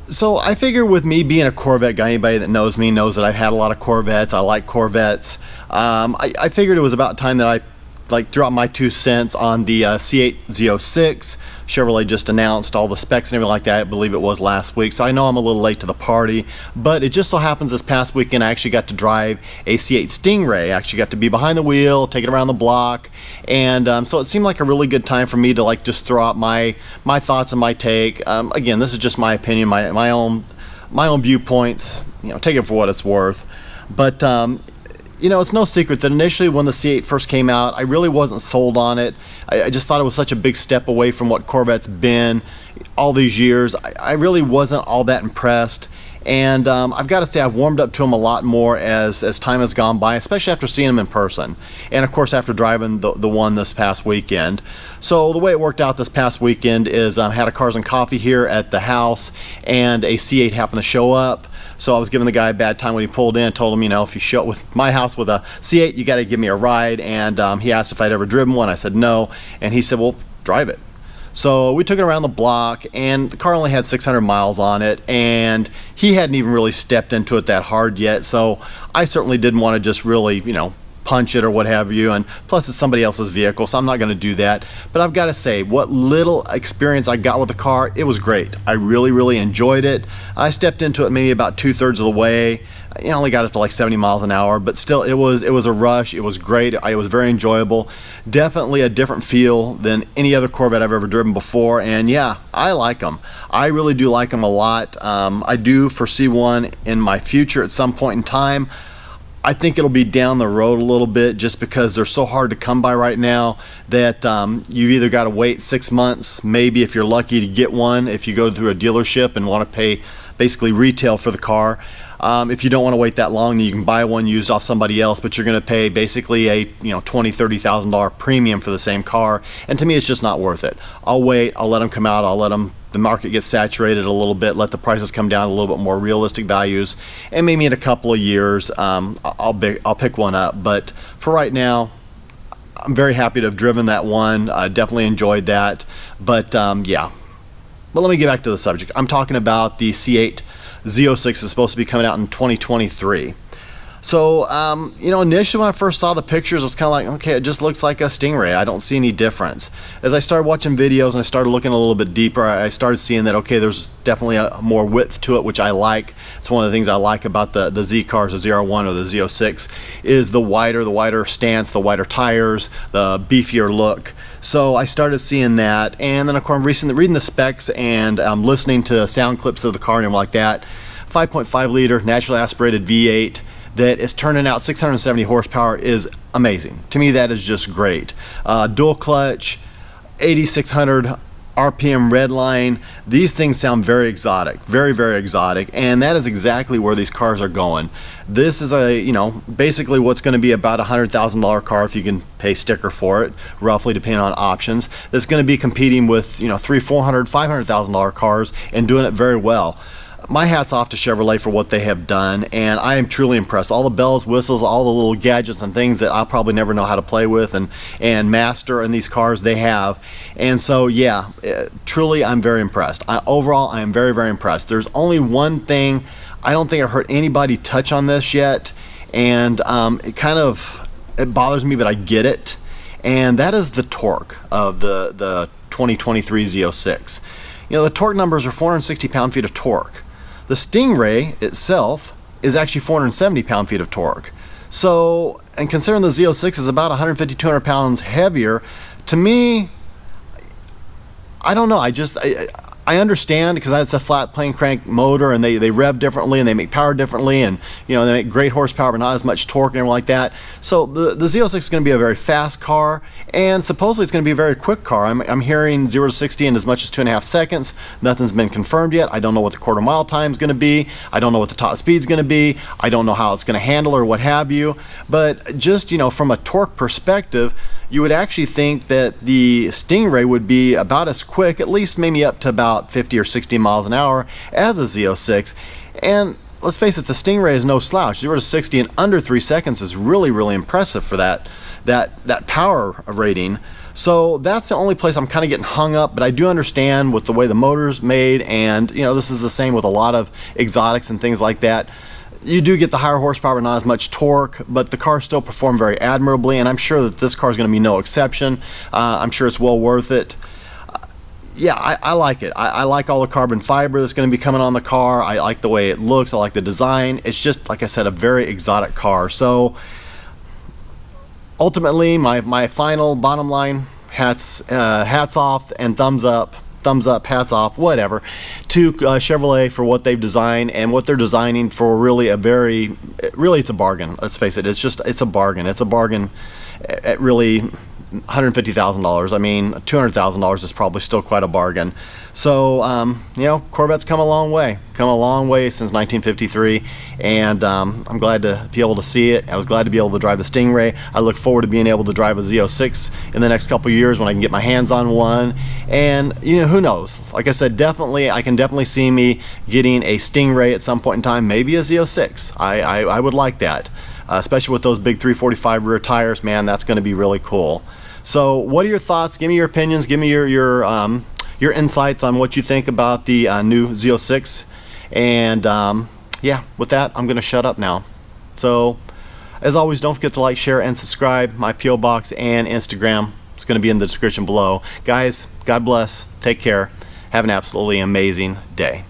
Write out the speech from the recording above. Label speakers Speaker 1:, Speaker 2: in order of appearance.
Speaker 1: So I figure with me being a Corvette guy, anybody that knows me knows that I've had a lot of Corvettes. I like Corvettes. I figured it was about time that I drop my 2 cents on the C8 Z06. Chevrolet just announced all the specs and everything like that. I believe it was last week, so I know I'm a little late to the party, but it just so happens this past weekend I actually got to drive a C8 Stingray. I actually got to be behind the wheel, take it around the block, and so it seemed like a really good time for me to just throw out my thoughts and my take. Again, this is just my opinion, my own viewpoints. Take it for what it's worth. But it's no secret that initially when the C8 first came out, I really wasn't sold on it. I just thought it was such a big step away from what Corvette's been all these years. I really wasn't all that impressed. And I've got to say I've warmed up to them a lot more as time has gone by, especially after seeing them in person. And of course after driving the one this past weekend. So the way it worked out this past weekend is I had a Cars and Coffee here at the house, and a C8 happened to show up. So I was giving the guy a bad time when he pulled in. Told him, if you show up with my house with a C8, you got to give me a ride. And he asked if I'd ever driven one. I said no, and he said, well, drive it. So we took it around the block, and the car only had 600 miles on it, and he hadn't even really stepped into it that hard yet. So I certainly didn't want to just really, punch it or what have you, and plus it's somebody else's vehicle, so I'm not going to do that. But I've got to say, what little experience I got with the car, it was great. I really enjoyed it. I stepped into it maybe about 2/3 of the way. I only got it to 70 miles an hour, but still it was a rush. It was great. It was very enjoyable. Definitely a different feel than any other Corvette I've ever driven before, and yeah, I like them. I really do like them a lot. I do foresee one in my future at some point in time. I think it'll be down the road a little bit, just because they're so hard to come by right now that you've either got to wait 6 months, maybe if you're lucky to get one, if you go through a dealership and want to pay basically retail for the car. If you don't want to wait that long, then you can buy one used off somebody else, but you're going to pay basically a $20,000-$30,000 premium for the same car, and to me it's just not worth it. I'll wait, I'll let them come out, I'll let the market get saturated a little bit, let the prices come down to a little bit more realistic values, and maybe in a couple of years I'll pick one up. But for right now, I'm very happy to have driven that one. I definitely enjoyed that. But yeah. But let me get back to the subject. I'm talking about the C8 Z06 is supposed to be coming out in 2023. So, initially when I first saw the pictures, I was kind of like, okay, it just looks like a Stingray. I don't see any difference. As I started watching videos and I started looking a little bit deeper, I started seeing that, okay, there's definitely a more width to it, which I like. It's one of the things I like about the Z cars, the Z01 or the Z06, is the wider stance, the wider tires, the beefier look. So I started seeing that, and then of course I'm recently reading the specs and listening to sound clips of the car and everything like that. 5.5 liter naturally aspirated V8 that is turning out 670 horsepower is amazing. To me, that is just great. Dual clutch, 8,600 RPM redline. These things sound very exotic, very exotic, and that is exactly where these cars are going. This is basically what's going to be about a $100,000 car if you can pay sticker for it, roughly, depending on options. That's going to be competing with $300,000, $400,000, $500,000 cars and doing it very well. My hat's off to Chevrolet for what they have done, and I am truly impressed. All the bells, whistles, all the little gadgets and things that I'll probably never know how to play with and master in these cars they have. And so yeah, truly I'm very impressed. Overall, I am very impressed. There's only one thing I don't think I've heard anybody touch on this yet, and it bothers me, but I get it, and that is the torque of the 2023 Z06. The torque numbers are 460 pound-feet of torque. The Stingray itself is actually 470 pound-feet of torque. So, and considering the Z06 is about 150, 200 pounds heavier, to me, I don't know. I understand, because it's a flat plane crank motor, and they rev differently and they make power differently, and they make great horsepower but not as much torque and everything like that. So the Z06 is going to be a very fast car, and supposedly it's going to be a very quick car. I'm hearing 0 to 60 in as much as 2.5 seconds. Nothing's been confirmed yet. I don't know what the quarter-mile time is going to be. I don't know what the top speed is going to be. I don't know how it's going to handle or what have you. But just from a torque perspective, you would actually think that the Stingray would be about as quick, at least maybe up to about 50 or 60 miles an hour, as a Z06. And let's face it, the Stingray is no slouch. 0 to 60 in under 3 seconds is really impressive for that power rating. So that's the only place I'm kind of getting hung up, but I do understand with the way the motor's made, and you know, this is the same with a lot of exotics and things like that. You do get the higher horsepower, not as much torque, but the car still performed very admirably, and I'm sure that this car is going to be no exception. I'm sure it's well worth it. Yeah, I like it. I like all the carbon fiber that's going to be coming on the car. I like the way it looks. I like the design. It's just, like I said, a very exotic car. So ultimately, my final bottom line, hats off and thumbs up, hats off, whatever, to Chevrolet for what they've designed and what they're designing for. Really it's a bargain. Let's face it, it's a bargain. It's a bargain at really $150,000. I mean, $200,000 is probably still quite a bargain. So you know, Corvette's come a long way since 1953, and I'm glad to be able to see it. I was glad to be able to drive the Stingray. I look forward to being able to drive a Z06 in the next couple years when I can get my hands on one. And you know, who knows, like I said, I can definitely see me getting a Stingray at some point in time, maybe a Z06. I would like that, especially with those big 345 rear tires. Man, that's going to be really cool. So what are your thoughts? Give me your opinions. Give me your insights on what you think about the new Z06. And yeah, with that, I'm going to shut up now. So as always, don't forget to like, share, and subscribe. My P.O. Box and Instagram is going to be in the description below. Guys, God bless. Take care. Have an absolutely amazing day.